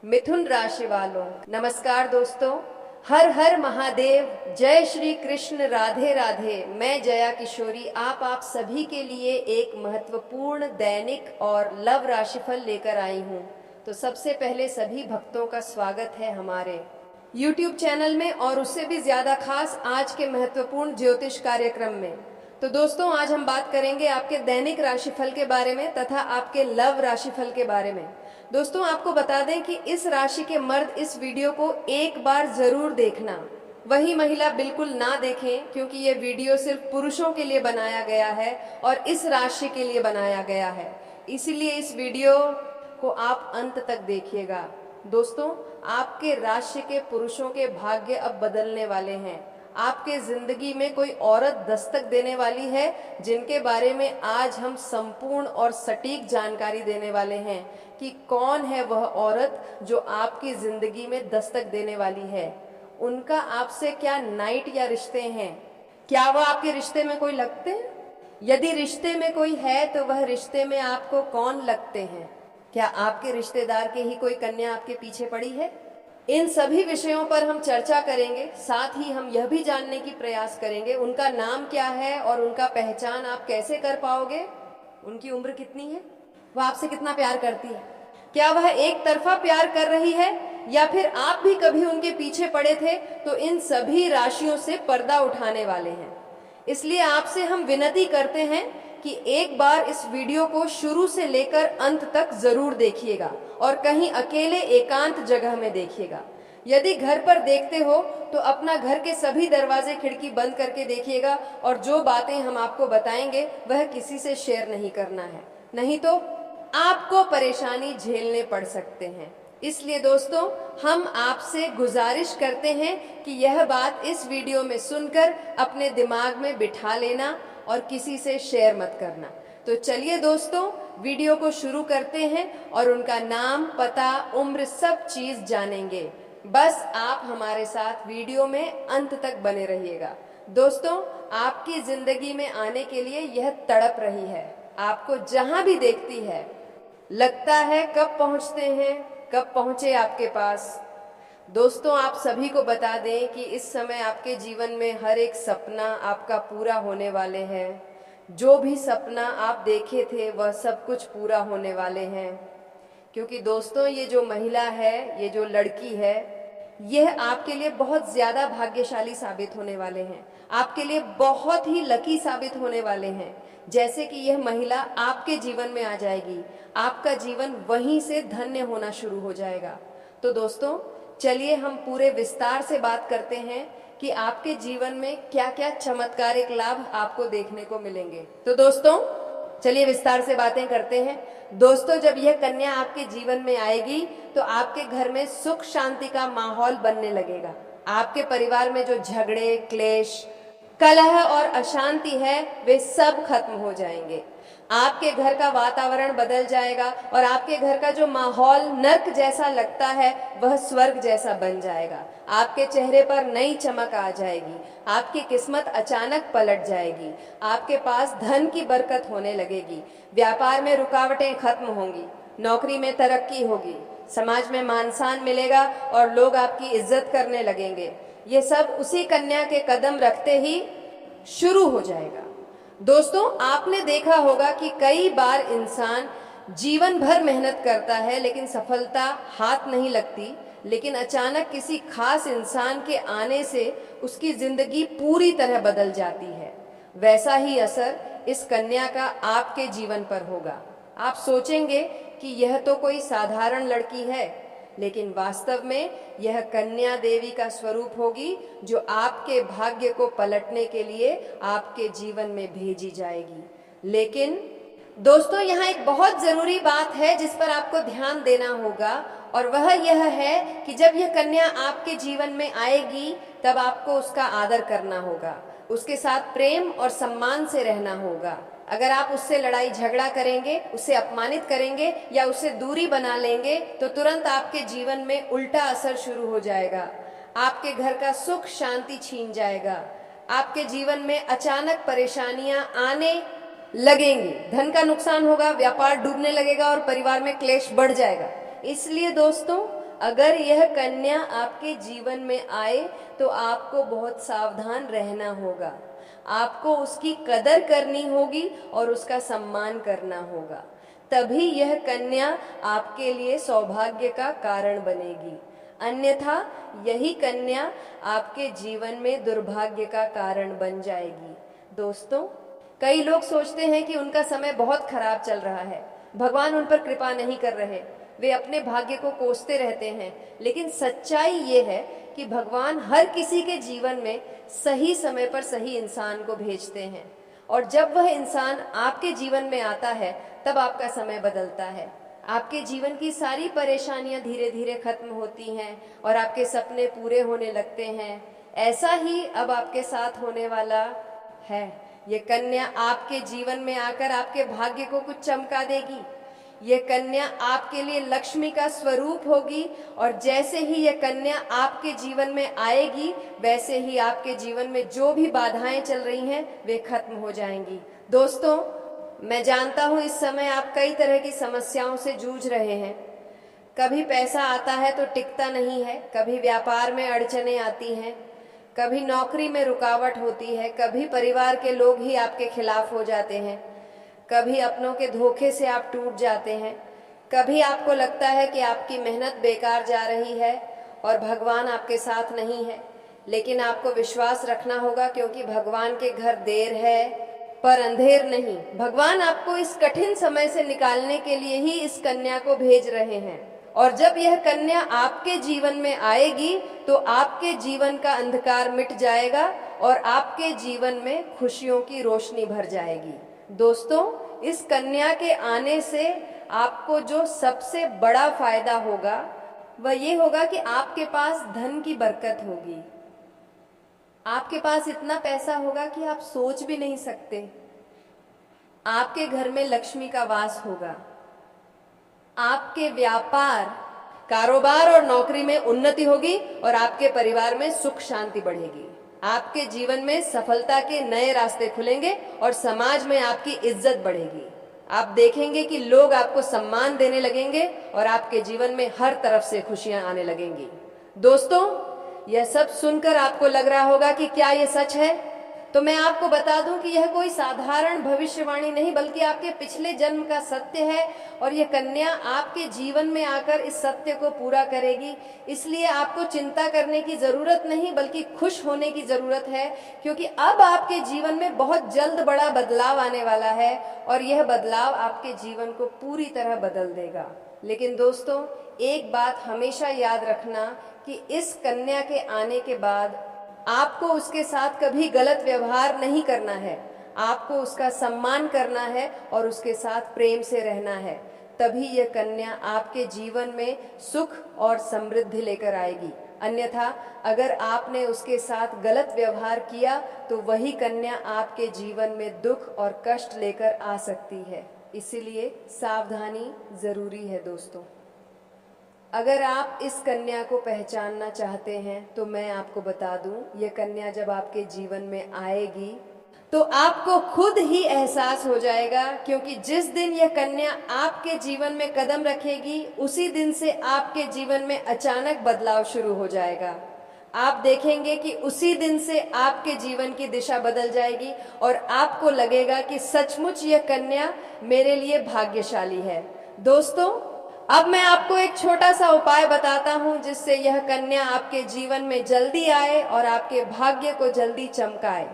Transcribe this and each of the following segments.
मिथुन राशि वालों, नमस्कार दोस्तों। हर हर महादेव, जय श्री कृष्ण, राधे राधे। मैं जया किशोरी आप सभी के लिए एक महत्वपूर्ण दैनिक और लव राशिफल लेकर आई हूँ। तो सबसे पहले सभी भक्तों का स्वागत है हमारे YouTube चैनल में, और उससे भी ज़्यादा खास आज के महत्वपूर्ण ज्योतिष कार्यक्रम में। तो दोस्तों, आज हम बात करेंगे आपके दैनिक राशिफल के बारे में तथा आपके लव राशिफल के बारे में। दोस्तों, आपको बता दें कि इस राशि के मर्द इस वीडियो को एक बार जरूर देखना, वही महिला बिल्कुल ना देखें, क्योंकि ये वीडियो सिर्फ पुरुषों के लिए बनाया गया है और इस राशि के लिए बनाया गया है। इसीलिए इस वीडियो को आप अंत तक देखिएगा। दोस्तों, आपके राशि के पुरुषों के भाग्य अब बदलने वाले हैं। आपके जिंदगी में कोई औरत दस्तक देने वाली है, जिनके बारे में आज हम संपूर्ण और सटीक जानकारी देने वाले हैं कि कौन है वह औरत जो आपकी जिंदगी में दस्तक देने वाली है। उनका आपसे क्या नाइट या रिश्ते हैं? क्या वह आपके रिश्ते में कोई लगते हैं? यदि रिश्ते में कोई है तो वह रिश्ते में आपको कौन लगते हैं? क्या आपके रिश्तेदार के ही कोई कन्या आपके पीछे पड़ी है? इन सभी विषयों पर हम चर्चा करेंगे। साथ ही हम यह भी जानने की प्रयास करेंगे उनका नाम क्या है और उनका पहचान आप कैसे कर पाओगे, उनकी उम्र कितनी है, वह आपसे कितना प्यार करती है, क्या वह एक तरफा प्यार कर रही है या फिर आप भी कभी उनके पीछे पड़े थे। तो इन सभी राशियों से पर्दा उठाने वाले हैं। इसलिए आपसे हम विनती करते हैं कि एक बार इस वीडियो को शुरू से लेकर अंत तक जरूर देखिएगा और कहीं अकेले एकांत जगह में देखिएगा। यदि घर पर देखते हो तो अपना घर के सभी दरवाजे खिड़की बंद करके देखिएगा, और जो बातें हम आपको बताएंगे वह किसी से शेयर नहीं करना है, नहीं तो आपको परेशानी झेलने पड़ सकते हैं। इसलिए दोस्तों, हम आपसे गुजारिश करते हैं कि यह बात इस वीडियो में सुनकर अपने दिमाग में बिठा लेना और किसी से शेयर मत करना। तो चलिए दोस्तों, वीडियो को शुरू करते हैं और उनका नाम, पता, उम्र सब चीज जानेंगे। बस आप हमारे साथ वीडियो में अंत तक बने रहिएगा। दोस्तों, आपकी जिंदगी में आने के लिए यह तड़प रही है। आपको जहां भी देखती है लगता है कब पहुंचते हैं, कब पहुंचे आपके पास। दोस्तों, आप सभी को बता दें कि इस समय आपके जीवन में हर एक सपना आपका पूरा होने वाले हैं। जो भी सपना आप देखे थे वह सब कुछ पूरा होने वाले हैं, क्योंकि दोस्तों, ये जो महिला है, ये जो लड़की है, यह आपके लिए बहुत ज़्यादा भाग्यशाली साबित होने वाले हैं। आपके लिए बहुत ही लकी साबित होने वाले हैं। जैसे कि यह महिला आपके जीवन में आ जाएगी, आपका जीवन वहीं से धन्य होना शुरू हो जाएगा। तो दोस्तों, चलिए हम पूरे विस्तार से बात करते हैं कि आपके जीवन में क्या क्या चमत्कारिक लाभ आपको देखने को मिलेंगे। तो दोस्तों, चलिए विस्तार से बातें करते हैं। दोस्तों, जब यह कन्या आपके जीवन में आएगी तो आपके घर में सुख शांति का माहौल बनने लगेगा। आपके परिवार में जो झगड़े, क्लेश, कलह और अशांति है, वे सब खत्म हो जाएंगे। आपके घर का वातावरण बदल जाएगा और आपके घर का जो माहौल नर्क जैसा लगता है वह स्वर्ग जैसा बन जाएगा। आपके चेहरे पर नई चमक आ जाएगी। आपकी किस्मत अचानक पलट जाएगी। आपके पास धन की बरकत होने लगेगी। व्यापार में रुकावटें खत्म होंगी। नौकरी में तरक्की होगी। समाज में मान सम्मान मिलेगा और लोग आपकी इज्जत करने लगेंगे। ये सब उसी कन्या के कदम रखते ही शुरू हो जाएगा। दोस्तों, आपने देखा होगा कि कई बार इंसान जीवन भर मेहनत करता है लेकिन सफलता हाथ नहीं लगती, लेकिन अचानक किसी खास इंसान के आने से उसकी जिंदगी पूरी तरह बदल जाती है। वैसा ही असर इस कन्या का आपके जीवन पर होगा। आप सोचेंगे कि यह तो कोई साधारण लड़की है, लेकिन वास्तव में यह कन्या देवी का स्वरूप होगी, जो आपके भाग्य को पलटने के लिए आपके जीवन में भेजी जाएगी। लेकिन दोस्तों, यहाँ एक बहुत जरूरी बात है जिस पर आपको ध्यान देना होगा, और वह यह है कि जब यह कन्या आपके जीवन में आएगी तब आपको उसका आदर करना होगा, उसके साथ प्रेम और सम्मान से रहना होगा। अगर आप उससे लड़ाई झगड़ा करेंगे, उसे अपमानित करेंगे या उससे दूरी बना लेंगे तो तुरंत आपके जीवन में उल्टा असर शुरू हो जाएगा। आपके घर का सुख शांति छीन जाएगा। आपके जीवन में अचानक परेशानियां आने लगेंगी। धन का नुकसान होगा, व्यापार डूबने लगेगा और परिवार में क्लेश बढ़ जाएगा। इसलिए दोस्तों, अगर यह कन्या आपके जीवन में आए तो आपको बहुत सावधान रहना होगा, आपको उसकी कदर करनी होगी और उसका सम्मान करना होगा, तभी यह कन्या आपके लिए सौभाग्य का कारण बनेगी। अन्यथा यही कन्या आपके जीवन में दुर्भाग्य का कारण बन जाएगी। दोस्तों, कई लोग सोचते हैं कि उनका समय बहुत खराब चल रहा है, भगवान उन पर कृपा नहीं कर रहे, वे अपने भाग्य को कोसते रहते हैं। लेकिन सच्चाई ये है कि भगवान हर किसी के जीवन में सही समय पर सही इंसान को भेजते हैं, और जब वह इंसान आपके जीवन में आता है तब आपका समय बदलता है। आपके जीवन की सारी परेशानियां धीरे धीरे खत्म होती हैं और आपके सपने पूरे होने लगते हैं। ऐसा ही अब आपके साथ होने वाला है। ये कन्या आपके जीवन में आकर आपके भाग्य को कुछ चमका देगी। ये कन्या आपके लिए लक्ष्मी का स्वरूप होगी, और जैसे ही ये कन्या आपके जीवन में आएगी वैसे ही आपके जीवन में जो भी बाधाएं चल रही हैं वे खत्म हो जाएंगी। दोस्तों, मैं जानता हूं इस समय आप कई तरह की समस्याओं से जूझ रहे हैं। कभी पैसा आता है तो टिकता नहीं है, कभी व्यापार में अड़चनें आती हैं, कभी नौकरी में रुकावट होती है, कभी परिवार के लोग ही आपके खिलाफ हो जाते हैं, कभी अपनों के धोखे से आप टूट जाते हैं, कभी आपको लगता है कि आपकी मेहनत बेकार जा रही है और भगवान आपके साथ नहीं है। लेकिन आपको विश्वास रखना होगा, क्योंकि भगवान के घर देर है पर अंधेर नहीं। भगवान आपको इस कठिन समय से निकालने के लिए ही इस कन्या को भेज रहे हैं, और जब यह कन्या आपके जीवन में आएगी तो आपके जीवन का अंधकार मिट जाएगा और आपके जीवन में खुशियों की रोशनी भर जाएगी। दोस्तों, इस कन्या के आने से आपको जो सबसे बड़ा फायदा होगा वह ये होगा कि आपके पास धन की बरकत होगी। आपके पास इतना पैसा होगा कि आप सोच भी नहीं सकते। आपके घर में लक्ष्मी का वास होगा। आपके व्यापार, कारोबार और नौकरी में उन्नति होगी और आपके परिवार में सुख शांति बढ़ेगी। आपके जीवन में सफलता के नए रास्ते खुलेंगे और समाज में आपकी इज्जत बढ़ेगी। आप देखेंगे कि लोग आपको सम्मान देने लगेंगे और आपके जीवन में हर तरफ से खुशियां आने लगेंगी। दोस्तों, यह सब सुनकर आपको लग रहा होगा कि क्या यह सच है? तो मैं आपको बता दूं कि यह कोई साधारण भविष्यवाणी नहीं, बल्कि आपके पिछले जन्म का सत्य है, और यह कन्या आपके जीवन में आकर इस सत्य को पूरा करेगी। इसलिए आपको चिंता करने की जरूरत नहीं, बल्कि खुश होने की जरूरत है, क्योंकि अब आपके जीवन में बहुत जल्द बड़ा बदलाव आने वाला है और यह बदलाव आपके जीवन को पूरी तरह बदल देगा। लेकिन दोस्तों, एक बात हमेशा याद रखना कि इस कन्या के आने के बाद आपको उसके साथ कभी गलत व्यवहार नहीं करना है। आपको उसका सम्मान करना है और उसके साथ प्रेम से रहना है। तभी यह कन्या आपके जीवन में सुख और समृद्धि लेकर आएगी। अन्यथा अगर आपने उसके साथ गलत व्यवहार किया तो वही कन्या आपके जीवन में दुख और कष्ट लेकर आ सकती है। इसीलिए सावधानी जरूरी है। दोस्तों, अगर आप इस कन्या को पहचानना चाहते हैं तो मैं आपको बता दूं, यह कन्या जब आपके जीवन में आएगी तो आपको खुद ही एहसास हो जाएगा, क्योंकि जिस दिन यह कन्या आपके जीवन में कदम रखेगी उसी दिन से आपके जीवन में अचानक बदलाव शुरू हो जाएगा। आप देखेंगे कि उसी दिन से आपके जीवन की दिशा बदल जाएगी और आपको लगेगा कि सचमुच यह कन्या मेरे लिए भाग्यशाली है। दोस्तों, अब मैं आपको एक छोटा सा उपाय बताता हूं जिससे यह कन्या आपके जीवन में जल्दी आए और आपके भाग्य को जल्दी चमकाए।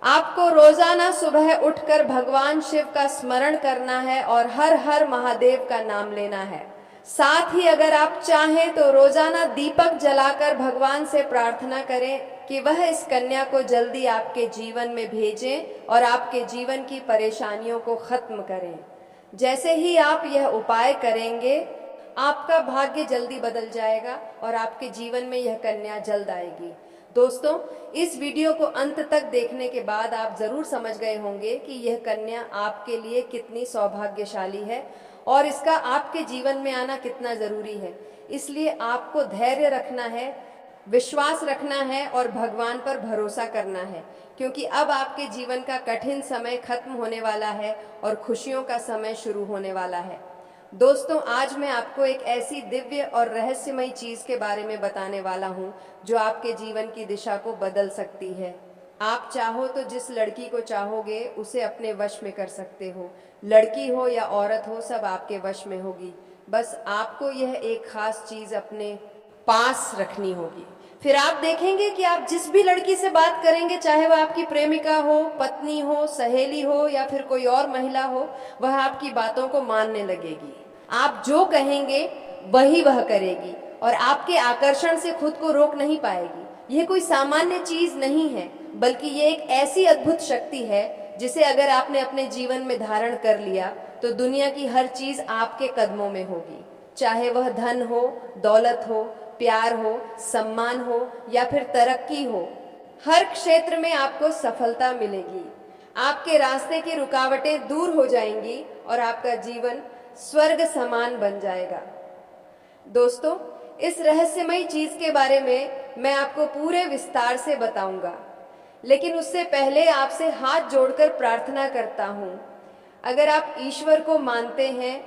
आपको रोजाना सुबह उठकर भगवान शिव का स्मरण करना है और हर हर महादेव का नाम लेना है। साथ ही अगर आप चाहें तो रोजाना दीपक जलाकर भगवान से प्रार्थना करें कि वह इस कन्या को जल्दी आपके जीवन में भेजें और आपके जीवन की परेशानियों को खत्म करें। जैसे ही आप यह उपाय करेंगे, आपका भाग्य जल्दी बदल जाएगा और आपके जीवन में यह कन्या जल्द आएगी। दोस्तों, इस वीडियो को अंत तक देखने के बाद आप जरूर समझ गए होंगे कि यह कन्या आपके लिए कितनी सौभाग्यशाली है और इसका आपके जीवन में आना कितना जरूरी है। इसलिए आपको धैर्य रखना है, विश्वास रखना है और भगवान पर भरोसा करना है, क्योंकि अब आपके जीवन का कठिन समय खत्म होने वाला है और खुशियों का समय शुरू होने वाला है। दोस्तों, आज मैं आपको एक ऐसी दिव्य और रहस्यमयी चीज के बारे में बताने वाला हूँ जो आपके जीवन की दिशा को बदल सकती है। आप चाहो तो जिस लड़की को चाहोगे उसे अपने वश में कर सकते हो। लड़की हो या औरत हो, सब आपके वश में होगी। बस आपको यह एक खास चीज अपने पास रखनी होगी। फिर आप देखेंगे कि आप जिस भी लड़की से बात करेंगे, चाहे वह आपकी प्रेमिका हो, पत्नी हो, सहेली हो या फिर कोई और महिला हो, वह आपकी बातों को मानने लगेगी। आप जो कहेंगे वही वह करेगी और आपके आकर्षण से खुद को रोक नहीं पाएगी। यह कोई सामान्य चीज नहीं है, बल्कि ये एक ऐसी अद्भुत शक्ति है जिसे अगर आपने अपने जीवन में धारण कर लिया तो दुनिया की हर चीज आपके कदमों में होगी। चाहे वह धन हो, दौलत हो, प्यार हो, सम्मान हो या फिर तरक्की हो, हर क्षेत्र में आपको सफलता मिलेगी। आपके रास्ते की रुकावटें दूर हो जाएंगी और आपका जीवन स्वर्ग समान बन जाएगा। दोस्तों, इस रहस्यमयी चीज के बारे में मैं आपको पूरे विस्तार से बताऊंगा, लेकिन उससे पहले आपसे हाथ जोड़कर प्रार्थना करता हूं। अगर आप ईश्वर को मानते हैं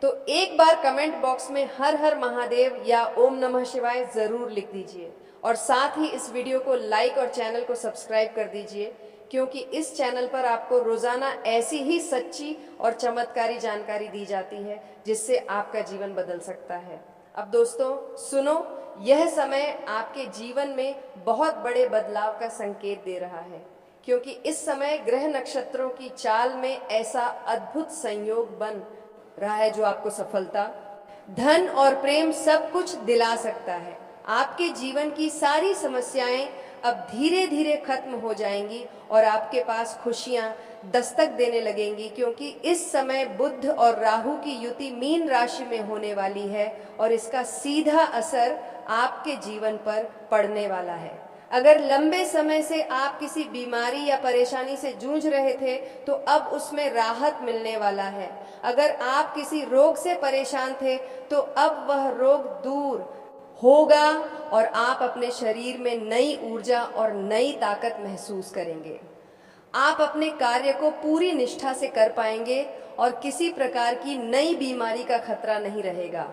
तो एक बार कमेंट बॉक्स में हर हर महादेव या ओम नमः शिवाय जरूर लिख दीजिए और साथ ही इस वीडियो को लाइक और चैनल को सब्सक्राइब कर दीजिए, क्योंकि इस चैनल पर आपको रोजाना ऐसी ही सच्ची और चमत्कारी जानकारी दी जाती है जिससे आपका जीवन बदल सकता है। अब दोस्तों सुनो, यह समय आपके जीवन में बहुत बड़े बदलाव का संकेत दे रहा है, क्योंकि इस समय ग्रह नक्षत्रों की चाल में ऐसा अद्भुत संयोग बन रहा है जो आपको सफलता, धन और प्रेम सब कुछ दिला सकता है। आपके जीवन की सारी समस्याएं अब धीरे धीरे खत्म हो जाएंगी और आपके पास खुशियां दस्तक देने लगेंगी, क्योंकि इस समय बुध और राहु की युति मीन राशि में होने वाली है और इसका सीधा असर आपके जीवन पर पड़ने वाला है। अगर लंबे समय से आप किसी बीमारी या परेशानी से जूझ रहे थे तो अब उसमें राहत मिलने वाला है। अगर आप किसी रोग से परेशान थे तो अब वह रोग दूर होगा और आप अपने शरीर में नई ऊर्जा और नई ताकत महसूस करेंगे। आप अपने कार्य को पूरी निष्ठा से कर पाएंगे और किसी प्रकार की नई बीमारी का खतरा नहीं रहेगा।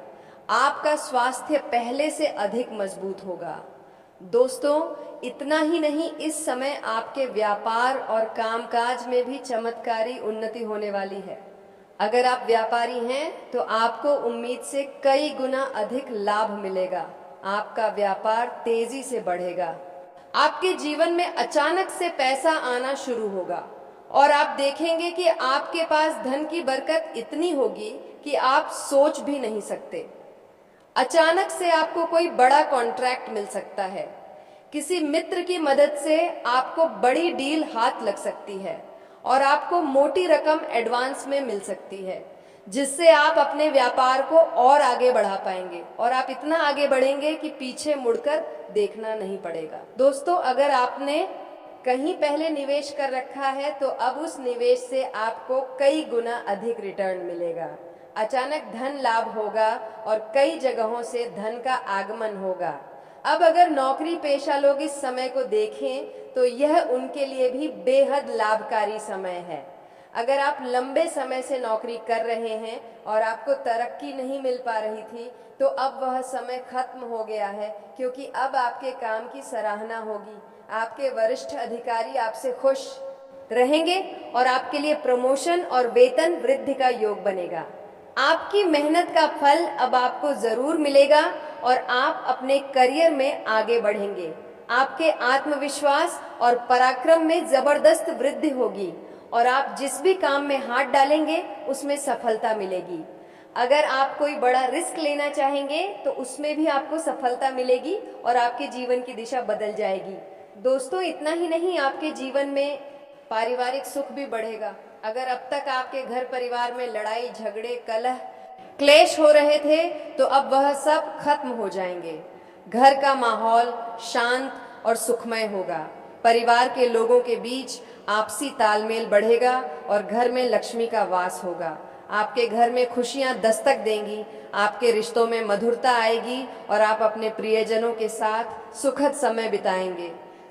आपका स्वास्थ्य पहले से अधिक मजबूत होगा। दोस्तों, इतना ही नहीं, इस समय आपके व्यापार और कामकाज में भी चमत्कारी उन्नति होने वाली है। अगर आप व्यापारी हैं तो आपको उम्मीद से कई गुना अधिक लाभ मिलेगा। आपका व्यापार तेजी से बढ़ेगा। आपके जीवन में अचानक से पैसा आना शुरू होगा और आप देखेंगे कि आपके पास धन की बरकत इतनी होगी कि आप सोच भी नहीं सकते। अचानक से आपको कोई बड़ा कॉन्ट्रैक्ट मिल सकता है। किसी मित्र की मदद से आपको बड़ी डील हाथ लग सकती है और आपको मोटी रकम एडवांस में मिल सकती है, जिससे आप अपने व्यापार को और आगे बढ़ा पाएंगे और आप इतना आगे बढ़ेंगे कि पीछे मुड़कर देखना नहीं पड़ेगा। दोस्तों, अगर आपने कहीं पहले निवेश कर रखा है तो अब उस निवेश से आपको कई गुना अधिक रिटर्न मिलेगा। अचानक धन लाभ होगा और कई जगहों से धन का आगमन होगा। अब अगर नौकरी पेशा लोग इस समय को देखें तो यह उनके लिए भी बेहद लाभकारी समय है। अगर आप लंबे समय से नौकरी कर रहे हैं और आपको तरक्की नहीं मिल पा रही थी तो अब वह समय खत्म हो गया है, क्योंकि अब आपके काम की सराहना होगी। आपके वरिष्ठ अधिकारी आपसे खुश रहेंगे और आपके लिए प्रमोशन और वेतन वृद्धि का योग बनेगा। आपकी मेहनत का फल अब आपको जरूर मिलेगा और आप अपने करियर में आगे बढ़ेंगे। आपके आत्मविश्वास और पराक्रम में जबरदस्त वृद्धि होगी और आप जिस भी काम में हाथ डालेंगे उसमें सफलता मिलेगी। अगर आप कोई बड़ा रिस्क लेना चाहेंगे तो उसमें भी आपको सफलता मिलेगी और आपके जीवन की दिशा बदल जाएगी। दोस्तों, इतना ही नहीं, आपके जीवन में पारिवारिक सुख भी बढ़ेगा। अगर अब तक आपके घर परिवार में लड़ाई झगड़े कलह क्लेश हो रहे थे तो अब वह सब खत्म हो जाएंगे। घर का माहौल शांत और सुखमय होगा। परिवार के लोगों के बीच आपसी तालमेल बढ़ेगा और घर में लक्ष्मी का वास होगा। आपके घर में खुशियां दस्तक देंगी, आपके रिश्तों में मधुरता आएगी और आप अपने प्रियजनों के साथ सुखद समय बिताएंगे।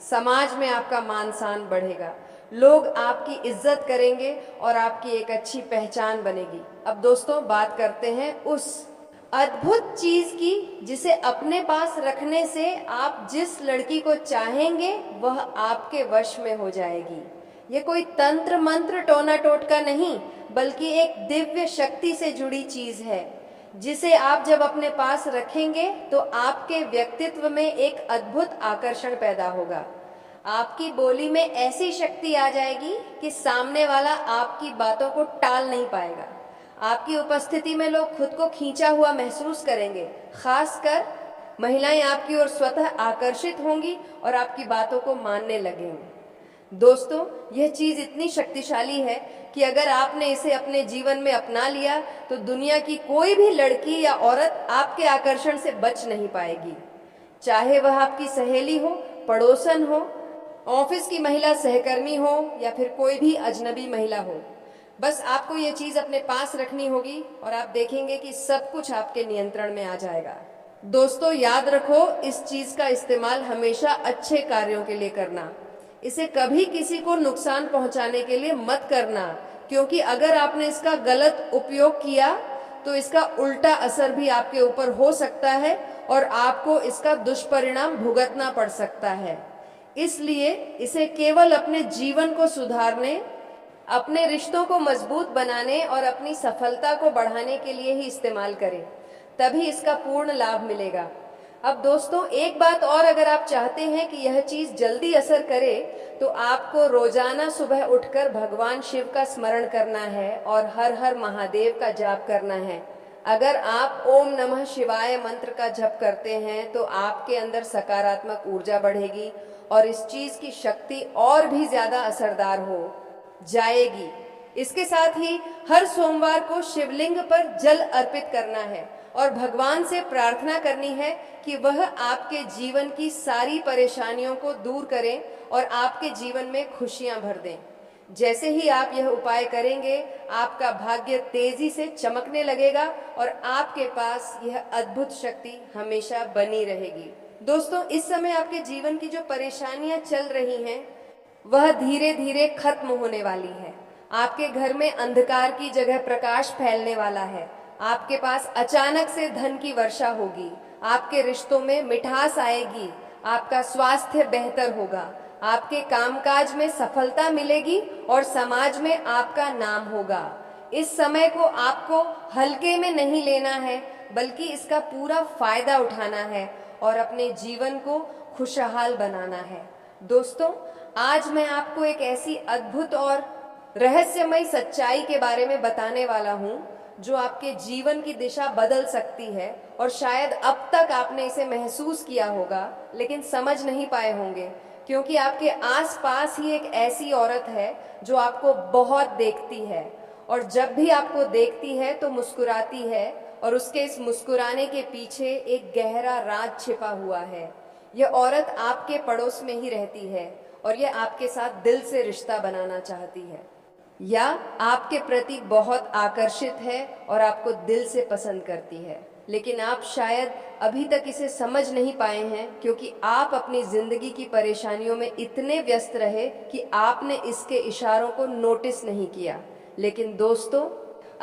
समाज में आपका मान सम्मान बढ़ेगा। लोग आपकी इज्जत करेंगे और आपकी एक अच्छी पहचान बनेगी। अब दोस्तों बात करते हैं उस अद्भुत चीज की जिसे अपने पास रखने से आप जिस लड़की को चाहेंगे वह आपके वश में हो जाएगी। ये कोई तंत्र मंत्र टोना टोटका नहीं, बल्कि एक दिव्य शक्ति से जुड़ी चीज है जिसे आप जब अपने पास रखेंगे तो आपके व्यक्तित्व में एक अद्भुत आकर्षण पैदा होगा। आपकी बोली में ऐसी शक्ति आ जाएगी कि सामने वाला आपकी बातों को टाल नहीं पाएगा। आपकी उपस्थिति में लोग खुद को खींचा हुआ महसूस करेंगे। खासकर महिलाएं आपकी ओर स्वतः आकर्षित होंगी और आपकी बातों को मानने लगेंगी। दोस्तों, यह चीज इतनी शक्तिशाली है कि अगर आपने इसे अपने जीवन में अपना लिया तो दुनिया की कोई भी लड़की या औरत आपके आकर्षण से बच नहीं पाएगी। चाहे वह आपकी सहेली हो, पड़ोसन हो, ऑफिस की महिला सहकर्मी हो या फिर कोई भी अजनबी महिला हो, बस आपको ये चीज अपने पास रखनी होगी और आप देखेंगे कि सब कुछ आपके नियंत्रण में आ जाएगा। दोस्तों याद रखो, इस चीज का इस्तेमाल हमेशा अच्छे कार्यों के लिए करना। इसे कभी किसी को नुकसान पहुंचाने के लिए मत करना, क्योंकि अगर आपने इसका गलत उपयोग किया तो इसका उल्टा असर भी आपके ऊपर हो सकता है और आपको इसका दुष्परिणाम भुगतना पड़ सकता है। इसलिए इसे केवल अपने जीवन को सुधारने, अपने रिश्तों को मजबूत बनाने और अपनी सफलता को बढ़ाने के लिए ही इस्तेमाल करें, तभी इसका पूर्ण लाभ मिलेगा। अब दोस्तों एक बात और, अगर आप चाहते हैं कि यह चीज जल्दी असर करे तो आपको रोजाना सुबह उठकर भगवान शिव का स्मरण करना है और हर हर महादेव का जाप करना है। अगर आप ओम नमः शिवाय मंत्र का जप करते हैं तो आपके अंदर सकारात्मक ऊर्जा बढ़ेगी और इस चीज की शक्ति और भी ज्यादा असरदार हो जाएगी। इसके साथ ही हर सोमवार को शिवलिंग पर जल अर्पित करना है और भगवान से प्रार्थना करनी है कि वह आपके जीवन की सारी परेशानियों को दूर करें और आपके जीवन में खुशियां भर दें। जैसे ही आप यह उपाय करेंगे, आपका भाग्य तेजी से चमकने लगेगा और आपके पास यह अद्भुत शक्ति हमेशा बनी रहेगी। दोस्तों, इस समय आपके जीवन की जो परेशानियां चल रही हैं वह धीरे धीरे खत्म होने वाली है। आपके घर में अंधकार की जगह प्रकाश फैलने वाला है। आपके पास अचानक से धन की वर्षा होगी। आपके रिश्तों में मिठास आएगी। आपका स्वास्थ्य बेहतर होगा। आपके कामकाज में सफलता मिलेगी और समाज में आपका नाम होगा। इस समय को आपको हल्के में नहीं लेना है, बल्कि इसका पूरा फायदा उठाना है और अपने जीवन को खुशहाल बनाना है। दोस्तों, आज मैं आपको एक ऐसी अद्भुत और रहस्यमय सच्चाई के बारे में बताने वाला हूं जो आपके जीवन की दिशा बदल सकती है और शायद अब तक आपने इसे महसूस किया होगा लेकिन समझ नहीं पाए होंगे, क्योंकि आपके आसपास ही एक ऐसी औरत है जो आपको बहुत देखती है और जब भी आपको देखती है तो मुस्कुराती है और उसके इस मुस्कुराने के पीछे एक गहरा राज छिपा हुआ है। यह औरत आपके पड़ोस में ही रहती है और यह आपके साथ दिल से रिश्ता बनाना चाहती है या आपके प्रति बहुत आकर्षित है और आपको दिल से पसंद करती है, लेकिन आप शायद अभी तक इसे समझ नहीं पाए हैं क्योंकि आप अपनी जिंदगी की परेशानियों में इतने व्यस्त रहे कि आपने इसके इशारों को नोटिस नहीं किया। लेकिन दोस्तों,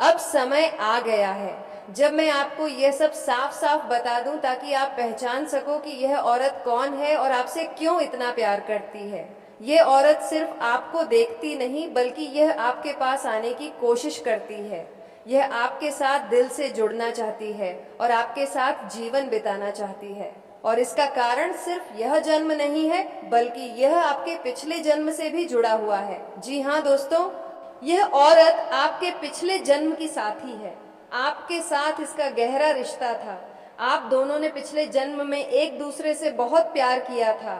अब समय आ गया है जब मैं आपको यह सब साफ साफ बता दूं ताकि आप पहचान सको कि यह औरत कौन है और आपसे क्यों इतना प्यार करती है। यह औरत सिर्फ आपको देखती नहीं, बल्कि यह आपके पास आने की कोशिश करती है। यह आपके साथ दिल से जुड़ना चाहती है और आपके साथ जीवन बिताना चाहती है। और इसका कारण सिर्फ यह जन्म नहीं है, बल्कि यह आपके पिछले जन्म से भी जुड़ा हुआ है। जी हाँ दोस्तों, यह औरत आपके पिछले जन्म की साथी है। आपके साथ इसका गहरा रिश्ता था। आप दोनों ने पिछले जन्म में एक दूसरे से बहुत प्यार किया था,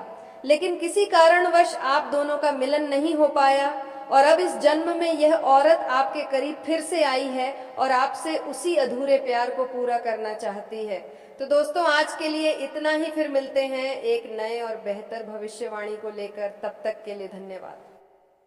लेकिन किसी कारणवश आप दोनों का मिलन नहीं हो पाया और अब इस जन्म में यह औरत आपके करीब फिर से आई है और आपसे उसी अधूरे प्यार को पूरा करना चाहती है। तो दोस्तों, आज के लिए इतना ही। फिर मिलते हैं एक नए और बेहतर भविष्यवाणी को लेकर। तब तक के लिए धन्यवाद।